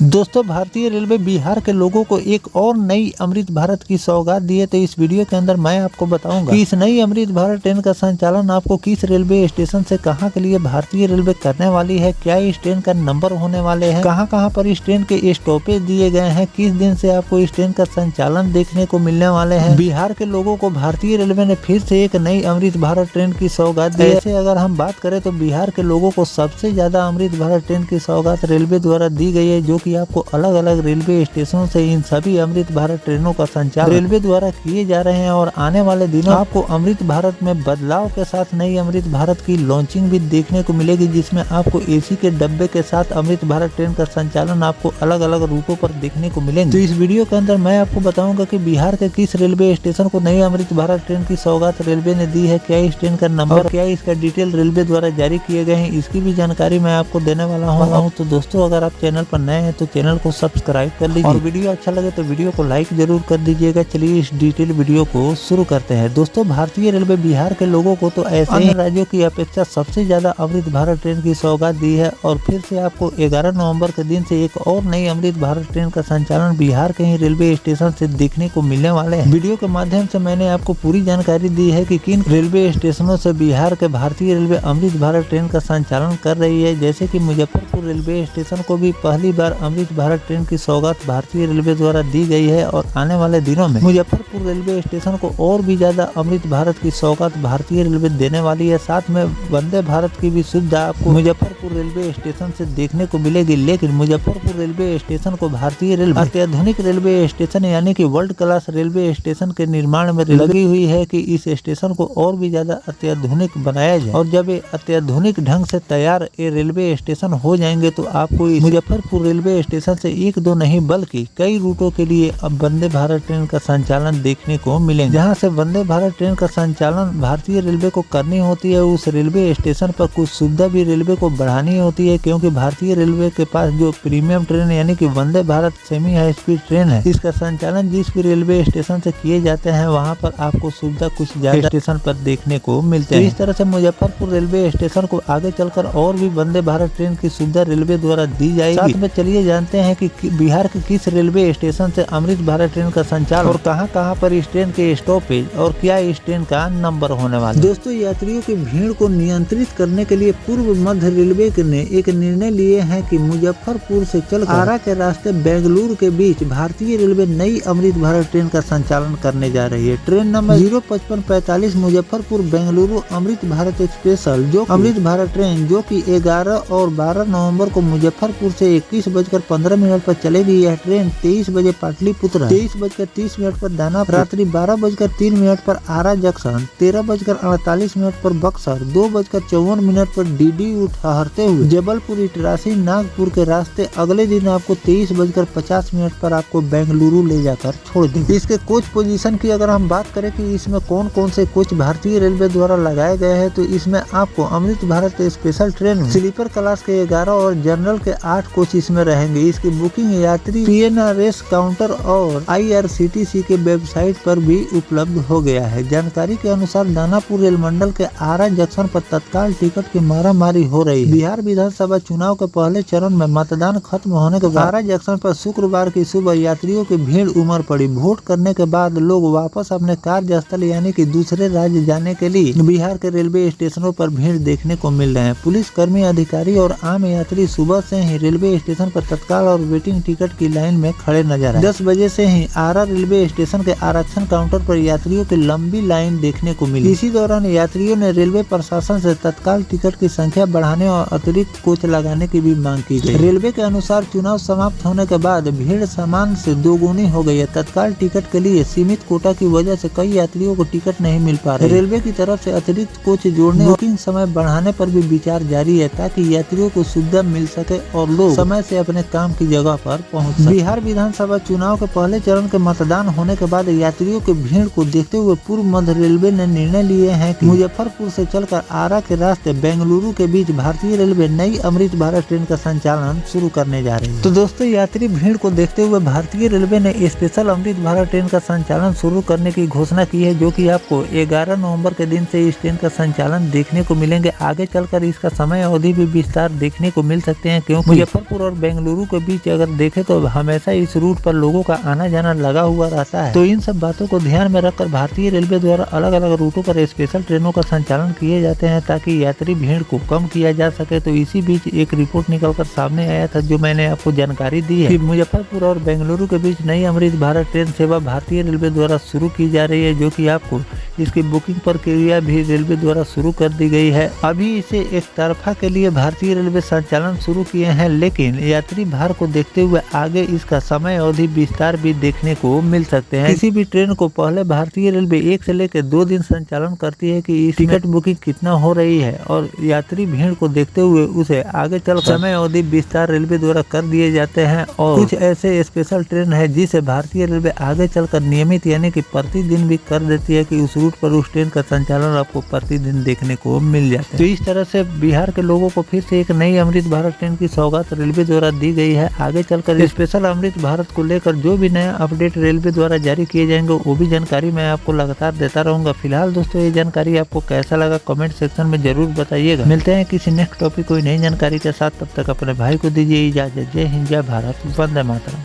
दोस्तों, भारतीय रेलवे बिहार के लोगों को एक और नई अमृत भारत की सौगात दी है। तो इस वीडियो के अंदर मैं आपको बताऊंगा कि इस नई अमृत भारत ट्रेन का संचालन आपको किस रेलवे स्टेशन से कहां के लिए भारतीय रेलवे करने वाली है, क्या इस ट्रेन का नंबर होने वाले हैं, कहां पर इस ट्रेन के स्टॉपेज दिए गए हैं, किस दिन से आपको इस ट्रेन का संचालन देखने को मिलने वाले हैं। बिहार के लोगों को भारतीय रेलवे ने फिर से एक नई अमृत भारत ट्रेन की सौगात दी है। ऐसे अगर हम बात करें तो बिहार के लोगों को सबसे ज्यादा अमृत भारत ट्रेन की सौगात रेलवे द्वारा दी गई है, जो कि आपको अलग अलग रेलवे स्टेशनों से इन सभी अमृत भारत ट्रेनों का संचालन रेलवे द्वारा किए जा रहे हैं। और आने वाले दिनों आपको अमृत भारत में बदलाव के साथ नई अमृत भारत की लॉन्चिंग भी देखने को मिलेगी, जिसमें आपको एसी के डब्बे के साथ अमृत भारत ट्रेन का संचालन आपको अलग अलग रूटों पर देखने को मिलेंगे। तो इस वीडियो के अंदर मैं आपको बताऊंगा कि बिहार के किस रेलवे स्टेशन को नई अमृत भारत ट्रेन की सौगात रेलवे ने दी है, क्या इस ट्रेन का नंबर, क्या इसका डिटेल रेलवे द्वारा जारी किए गए हैं, इसकी भी जानकारी मैं आपको देने वाला हूँ। तो दोस्तों, अगर आप चैनल पर नए हैं तो चैनल को सब्सक्राइब कर लीजिए और वीडियो अच्छा लगे तो वीडियो को लाइक जरूर कर दीजिएगा। चलिए इस डिटेल वीडियो को शुरू करते हैं। दोस्तों, भारतीय रेलवे बिहार के लोगों को तो ऐसे ही राज्यों की अपेक्षा सबसे ज्यादा अमृत भारत ट्रेन की सौगात दी है और फिर से आपको 11 नवंबर के दिन से एक और नई अमृत भारत ट्रेन का संचालन बिहार के ही रेलवे स्टेशन से देखने को मिलने वाले हैं। वीडियो के माध्यम से मैंने आपको पूरी जानकारी दी है कि किन रेलवे स्टेशनों से बिहार के भारतीय रेलवे अमृत भारत ट्रेन का संचालन कर रही है। जैसे कि मुजफ्फरपुर रेलवे स्टेशन को भी पहली बार अमृत भारत ट्रेन की सौगात भारतीय रेलवे द्वारा दी गई है और आने वाले दिनों में मुजफ्फरपुर रेलवे स्टेशन को और भी ज्यादा अमृत भारत की सौगात भारतीय रेलवे देने वाली है। साथ में वंदे भारत की भी सुविधा आपको मुजफ्फरपुर रेलवे स्टेशन से देखने को मिलेगी। लेकिन मुजफ्फरपुर रेलवे स्टेशन को भारतीय रेलवे अत्याधुनिक रेलवे स्टेशन यानी कि वर्ल्ड क्लास रेलवे स्टेशन के निर्माण में लगी हुई है कि इस स्टेशन को और भी ज्यादा अत्याधुनिक बनाया जाए। और जब ये अत्याधुनिक ढंग से तैयार ये रेलवे स्टेशन हो जाएंगे तो आपको मुजफ्फरपुर रेलवे स्टेशन से एक दो नहीं बल्कि कई रूटों के लिए अब वंदे भारत ट्रेन का संचालन देखने को मिलेंगे। जहां से वंदे भारत ट्रेन का संचालन भारतीय रेलवे को करनी होती है, उस रेलवे स्टेशन पर कुछ सुविधा भी रेलवे को बढ़ानी होती है, क्योंकि भारतीय रेलवे के पास जो प्रीमियम ट्रेन यानी कि Vande Bharat semi high speed train है, इसका संचालन जिस भी रेलवे स्टेशन से किए जाते हैं वहां पर आपको सुविधा कुछ ज्यादा स्टेशन पर देखने को मिलते हैं। इस तरह से मुजफ्फरपुर रेलवे स्टेशन को आगे चलकर और भी वंदे भारत ट्रेन की सुविधा रेलवे द्वारा दी जाएगी। साथ में चलिए जानते हैं कि बिहार के किस रेलवे स्टेशन से अमृत भारत ट्रेन का संचालन और कहां पर इस ट्रेन के स्टॉपेज और क्या इस ट्रेन का नंबर होने वाला है। दोस्तों, यात्रियों की भीड़ को नियंत्रित करने के लिए पूर्व मध्य रेलवे ने एक निर्णय लिए हैं कि मुजफ्फरपुर से चलकर आरा के रास्ते बेंगलुरु के बीच भारतीय रेलवे नई अमृत भारत ट्रेन का संचालन करने जा रही है। Train number 05545 Muzaffarpur Bengaluru Amrit Bharat express जो अमृत भारत ट्रेन जो कि 11 और 12 नवंबर को मुजफ्फरपुर से 21:15 पर चलेगी। यह ट्रेन 23 बजे पाटलिपुत्र, 23:30 पर दानापुर, रात्रि 12:03 पर आरा जंक्शन, 13:48 पर बक्सर, 2:54 पर डीडी ठहरते हुए जबलपुर इटरासी नागपुर के रास्ते अगले दिन आपको 23:50 पर आपको बेंगलुरु ले जाकर छोड़ देंगे। इसके कोच पोजीशन की अगर हम बात करें कि इसमें कौन कौन से कोच भारतीय रेलवे द्वारा लगाए गए हैं, तो इसमें आपको अमृत भारत स्पेशल ट्रेन में स्लीपर क्लास के 11 और जनरल के 8 कोच इसमें रहेंगे। इसकी बुकिंग यात्री PNRS काउंटर और IRCTC के वेबसाइट पर भी उपलब्ध हो गया है। जानकारी के अनुसार दानापुर रेल मंडल के आरा जंक्शन पर तत्काल टिकट की मारामारी हो रही है। बिहार विधानसभा चुनाव के पहले चरण में मतदान खत्म होने के बाद आरा जंक्शन पर शुक्रवार की सुबह यात्रियों की भीड़ उमड़ पड़ी। वोट करने के बाद लोग वापस अपने कार्यस्थल यानी कि दूसरे राज्य जाने के लिए बिहार के रेलवे स्टेशनों पर भीड़ देखने को मिल रहे हैं। पुलिस कर्मी, अधिकारी और आम यात्री सुबह से ही रेलवे स्टेशन पर तत्काल और वेटिंग टिकट की लाइन में खड़े नजर आए। 10 बजे से ही आरा रेलवे स्टेशन के आरक्षण काउंटर पर यात्रियों की लंबी लाइन देखने को मिली। इसी दौरान यात्रियों ने रेलवे प्रशासन से तत्काल टिकट की संख्या बढ़ाने और अतिरिक्त कोच लगाने की भी मांग की गई। रेलवे के अनुसार चुनाव समाप्त होने के बाद भीड़ सामान्य से दोगुनी हो गई है। तत्काल टिकट के लिए सीमित कोटा की वजह से कई यात्रियों को टिकट नहीं मिल पा रहे। रेलवे की तरफ से अतिरिक्त कोच जोड़ने, बुकिंग समय बढ़ाने पर भी विचार जारी है ताकि यात्रियों को सुविधा मिल सके और लोग समय से अपने काम की जगह पर पहुंच सके। बिहार विधानसभा चुनाव के पहले चरण के मतदान होने के बाद यात्रियों की भीड़ को देखते हुए पूर्व मध्य रेलवे ने निर्णय लिए हैं कि मुजफ्फरपुर से चलकर आरा के रास्ते बेंगलुरु के बीच भारतीय रेलवे नई अमृत भारत ट्रेन का संचालन शुरू करने जा रही है। तो दोस्तों, यात्री भीड़ को देखते हुए भारतीय रेलवे ने स्पेशल अमृत भारत ट्रेन का संचालन शुरू करने की घोषणा की है, जो कि आपको 11 नवंबर के दिन से इस ट्रेन का संचालन देखने को मिलेंगे। आगे चलकर इसका समय अवधि भी विस्तार देखने को मिल सकते हैं, क्योंकि मुजफ्फरपुर और बेंगलुरु बेंगलुरु के बीच अगर देखे तो हमेशा इस रूट पर लोगों का आना जाना लगा हुआ रहता है। तो इन सब बातों को ध्यान में रखकर भारतीय रेलवे द्वारा अलग अलग रूटों पर स्पेशल ट्रेनों का संचालन किए जाते हैं ताकि यात्री भीड़ को कम किया जा सके। तो इसी बीच एक रिपोर्ट निकलकर सामने आया था जो मैंने आपको जानकारी दी है कि मुजफ्फरपुर और बेंगलुरु के बीच नई अमृत भारत ट्रेन सेवा भारतीय रेलवे द्वारा शुरू की जा रही है, जो कि आपको इसकी बुकिंग प्रक्रिया भी रेलवे द्वारा शुरू कर दी गई है। अभी इसे एक तरफा के लिए भारतीय रेलवे संचालन शुरू किए हैं, लेकिन यात्री भार को देखते हुए आगे इसका समय अवधि विस्तार भी देखने को मिल सकते हैं। किसी भी ट्रेन को पहले भारतीय रेलवे 1 से लेकर 2 दिन संचालन करती है कि इस टिकट बुकिंग कितना हो रही है और यात्री भीड़ को देखते हुए उसे आगे चल समय अवधि विस्तार रेलवे द्वारा कर दिए जाते हैं। और कुछ ऐसे स्पेशल ट्रेन है जिसे भारतीय रेलवे आगे चलकर नियमित यानी कि प्रतिदिन भी कर देती है कि उस रूट पर उस ट्रेन का संचालन आपको प्रतिदिन देखने को मिल जाता है। तो इस तरह से बिहार के लोगों को फिर से एक नई अमृत भारत ट्रेन की सौगात रेलवे द्वारा दी गई है। आगे चलकर स्पेशल अमृत भारत को लेकर जो भी नया अपडेट रेलवे द्वारा जारी किए जाएंगे वो भी जानकारी मैं आपको लगातार देता रहूंगा। फिलहाल दोस्तों ये जानकारी आपको कैसा लगा कमेंट सेक्शन में जरूर बताइएगा। मिलते हैं किसी नेक्स्ट टॉपिक कोई नई जानकारी के साथ, तब तक अपने भाई को दीजिए इजाजत। जय हिंद, जय भारत, वंदे मातरम।